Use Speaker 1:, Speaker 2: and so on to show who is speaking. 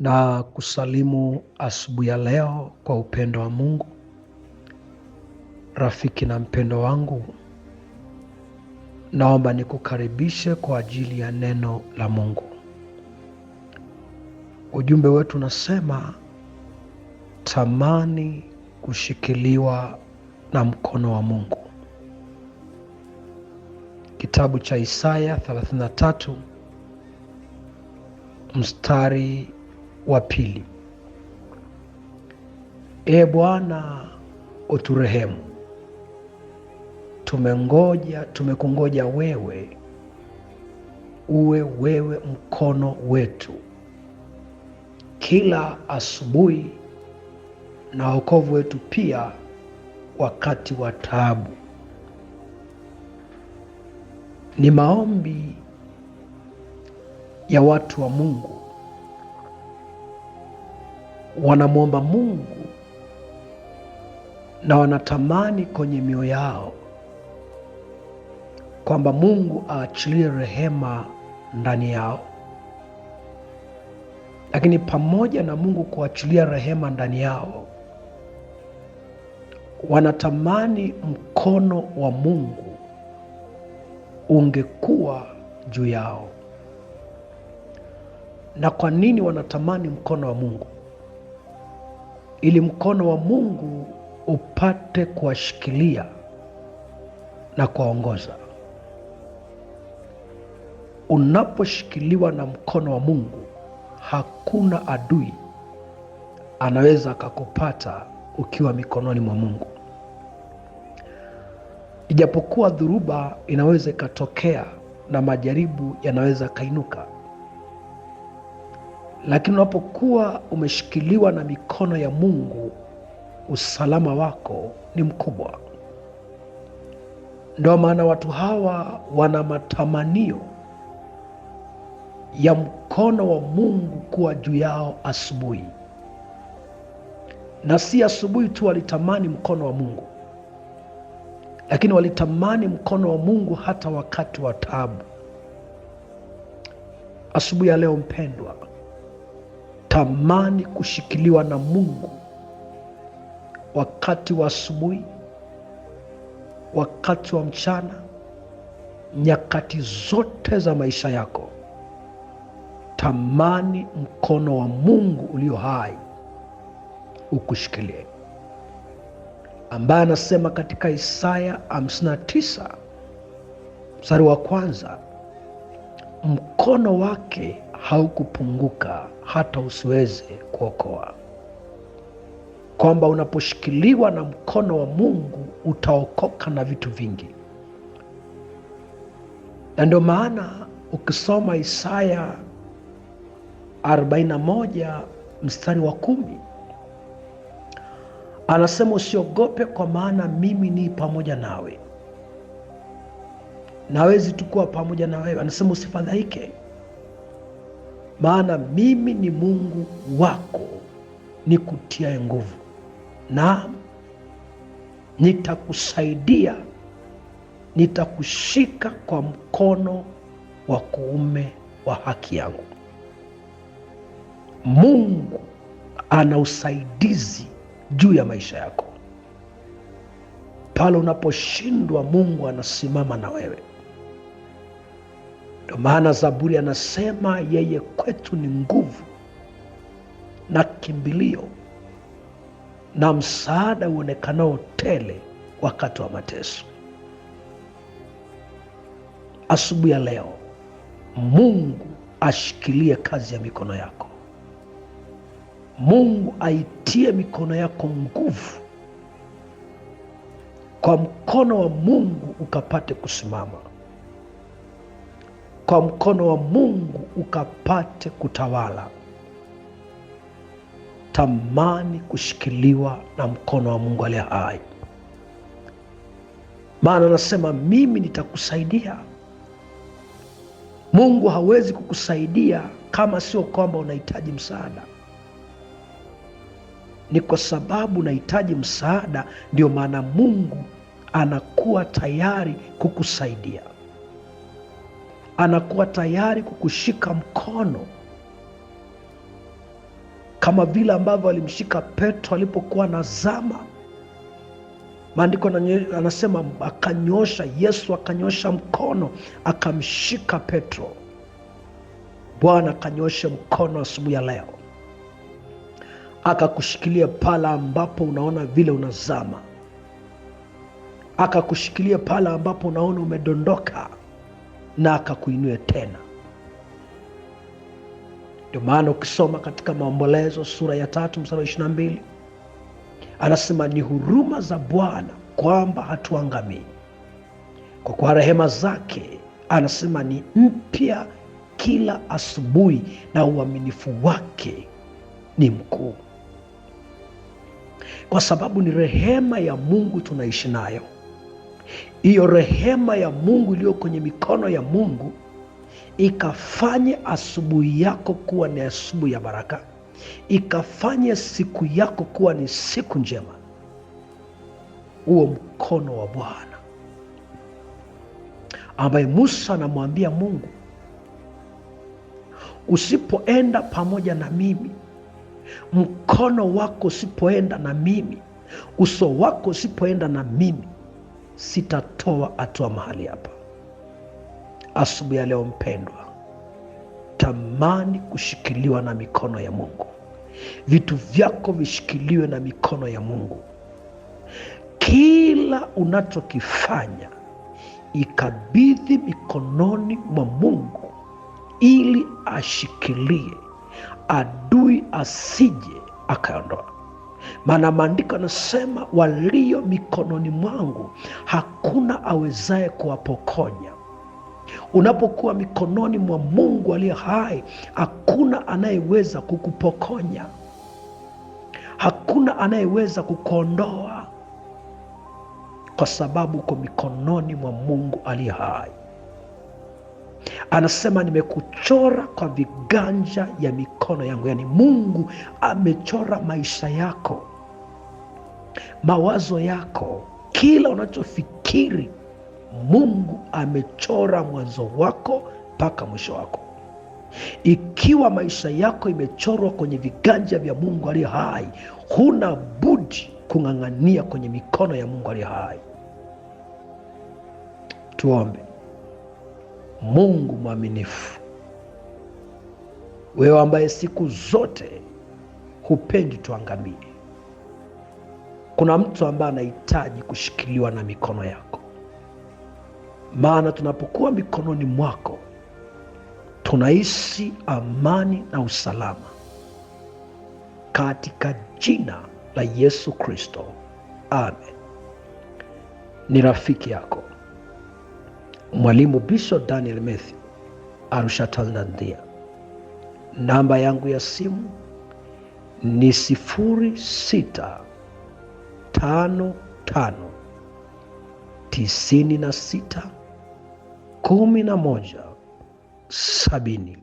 Speaker 1: Na kusalimu asubuhi ya leo kwa upendo wa Mungu. Rafiki na mpendo wangu, naomba nikukaribishe kwa ajili ya neno la Mungu. Ujumbe wetu unasema, tamani kushikiliwa na mkono wa Mungu. Kitabu cha Isaya 33 mstari wa 2. Ee Bwana, uturehemu. Tumekungoja wewe, uwe wewe mkono wetu kila asubuhi, na wokovu wetu pia wakati wa taabu. Ni maombi ya watu wa Mungu. Wanamwomba Mungu na wanatamani kwenye mioyo yao kwamba Mungu aachilie rehema ndani yao. Lakini pamoja na Mungu kuachilia rehema ndani yao, wanatamani mkono wa Mungu ungekuwa juu yao. Na kwa nini wanatamani mkono wa Mungu? Ili mkono wa Mungu upate kuwashikilia na kuwaongoza. Unaposhikiliwa na mkono wa Mungu, hakuna adui anaweza akakupata ukiwa mikononi mwa Mungu. Ijapokuwa dhuruba inaweza ikatokea na majaribu yanaweza kainuka, lakini unapokuwa umeshikiliwa na mikono ya Mungu, usalama wako ni mkubwa. Ndio maana watu hawa wana matamanio ya mkono wa Mungu kuwa juu yao asubuhi. Na si asubuhi tu walitamani mkono wa Mungu, lakini walitamani mkono wa Mungu hata wakati wa taabu. Asubuhi ya leo mpendwa, tamani kushikiliwa na Mungu wakati wa asubuhi, wakati wa mchana, nyakati zote za maisha yako. Tamani mkono wa Mungu ulio hai ukushikilie, ambaye anasema katika Isaya 59 mstari wa 1, mkono wake haukupunguka hata usiweze kuokoa. Kwamba unaposhikiliwa na mkono wa Mungu utaokoka na vitu vingi. Na ndio maana ukisoma Isaya 41 mstari wa 10, anasema usiogope, kwa maana mimi ni pamoja nawe. Nawezi tukuwa pamoja na wewe. Anasema usifadhaike, maana mimi ni Mungu wako, nikutia nguvu, na nitakusaidia, nitakushika kwa mkono wa kuume wa haki yangu. Mungu ana usaidizi juu ya maisha yako. Pale unaposhindwa, Mungu anasimama na wewe. Ndio maana Zaburi anasema yeye kwetu ni nguvu na kimbilio na msaada uonekanao tele wakati wa mateso. Asubuhi ya leo, Mungu ashikilie kazi ya mikono yako. Mungu aitie mikono yako nguvu. Kwa mkono wa Mungu ukapate kusimama. Kwa mkono wa Mungu ukapate kutawala. Tamani kushikiliwa na mkono wa Mungu aliye hai. Maana anasema mimi nitakusaidia. Mungu hawezi kukusaidia kama sio kwamba unahitaji msaada. Ni kwa sababu unahitaji msaada ndio maana Mungu anakuwa tayari kukusaidia. anakuwa tayari kukushika mkono kama vile ambavyo alimshika Petro alipokuwa nazama. Maandiko anasema Yesu akanyosha mkono akamshika Petro. Bwana akanyoshe mkono asubuhi ya leo, akakushikilia pala ambapo unaona vile unazama, akakushikilia pala ambapo unaona umedondoka, na akakuinue tena. Ndio maana ukisoma katika Maombolezo sura ya 3 mstari wa 22 anasema ni huruma za Bwana kwamba hatuangamii, kwa kuwa rehema zake anasema ni mpya kila asubuhi, na uaminifu wake ni mkuu. Kwa sababu ni rehema ya Mungu tunaishi nayo. Hiyo rehema ya Mungu iliyo kwenye mikono ya Mungu ikafanye asubuhi yako kuwa ni asubuhi ya baraka, ikafanye siku yako kuwa ni siku njema. Huo mkono wa Bwana ambaye Musa anamwambia Mungu, usipoenda pamoja na mimi, mkono wako usipoenda na mimi, uso wako usipoenda na mimi, sitatoa hatua mahali hapa. Asubuhi ya leo mpendwa, tamani kushikiliwa na mikono ya Mungu. Vitu vyako vishikiliwe na mikono ya Mungu. Kila unachokifanya ikabidhi mikononi mwa Mungu ili ashikilie, adui asije akaondoa. Maana maandiko yanasema walio mikononi mwangu hakuna awezaye kuwapokonya. Unapokuwa mikononi mwa Mungu aliye hai, hakuna anayeweza kukupokonya, hakuna anayeweza kukuondoa, kwa sababu uko mikononi mwa Mungu aliye hai. Anasema nimekuchora kwa viganja ya mikono yangu. Yaani Mungu amechora maisha yako, mawazo yako, kila unachofikiri. Mungu amechora mwanzo wako mpaka mwisho wako. Ikiwa maisha yako imechorwa kwenye viganja vya Mungu aliye hai, huna budi kung'ang'ania kwenye mikono ya Mungu aliye hai. Tuombe. Mungu mwaminifu, wewe ambaye siku zote hupendi tuangamie, kuna mtu ambaye anahitaji kushikiliwa na mikono yako. Maana tunapokuwa mikononi mwako tunaishi amani na usalama, katika jina la Yesu Kristo, amen. Ni rafiki yako Mwalimu Bishop Daniel Mathew, Arusha, Tanzania. Namba yangu ya simu ni 0655961170.